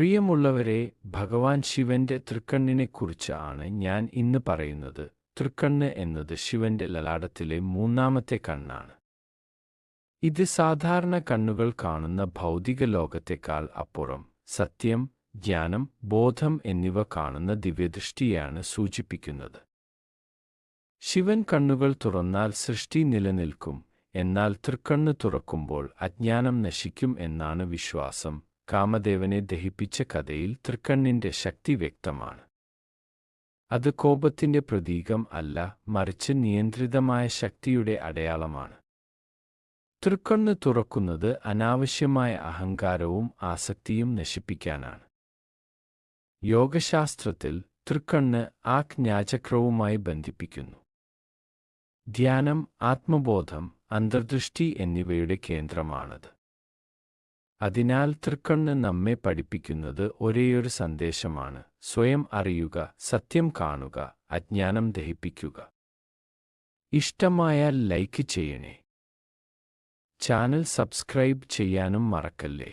പ്രിയമുള്ളവരെ, ഭഗവാൻ ശിവന്റെ തൃക്കണ്ണിനെക്കുറിച്ചാണ് ഞാൻ ഇന്ന് പറയുന്നത്. തൃക്കണ്ണ് എന്നത് ശിവന്റെ ലലാടത്തിലെ മൂന്നാമത്തെ കണ്ണാണ്. ഇത് സാധാരണ കണ്ണുകൾ കാണുന്ന ഭൗതിക ലോകത്തേക്കാൾ അപ്പുറം സത്യം, ജ്ഞാനം, ബോധം എന്നിവ കാണുന്ന ദിവ്യദൃഷ്ടിയാണ് സൂചിപ്പിക്കുന്നത്. ശിവൻ കണ്ണുകൾ തുറന്നാൽ സൃഷ്ടി നിലനിൽക്കും, എന്നാൽ തൃക്കണ്ണ് തുറക്കുമ്പോൾ അജ്ഞാനം നശിക്കും എന്നാണ് വിശ്വാസം. കാമദേവനെ ദഹിപ്പിച്ച കഥയിൽ തൃക്കണ്ണിന്റെ ശക്തി വ്യക്തമാണ്. അത് കോപത്തിന്റെ പ്രതീകം അല്ല, മറിച്ച് നിയന്ത്രിതമായ ശക്തിയുടെ അടയാളമാണ്. തൃക്കണ്ണ് തുറക്കുന്നത് അനാവശ്യമായ അഹങ്കാരവും ആസക്തിയും നശിപ്പിക്കാനാണ്. യോഗശാസ്ത്രത്തിൽ തൃക്കണ്ണ് ആജ്ഞാചക്രവുമായി ബന്ധിപ്പിക്കുന്നു. ധ്യാനം, ആത്മബോധം, അന്തർദൃഷ്ടി എന്നിവയുടെ കേന്ദ്രമാണത്. അതിനാൽ തൃക്കണ്ണ് നമ്മെ പഠിപ്പിക്കുന്നത് ഒരേയൊരു സന്ദേശമാണ്: സ്വയം അറിയുക, സത്യം കാണുക, അജ്ഞാനം ദഹിപ്പിക്കുക. ഇഷ്ടമായാൽ ലൈക്ക് ചെയ്യണേ. ചാനൽ സബ്സ്ക്രൈബ് ചെയ്യാനും മറക്കല്ലേ.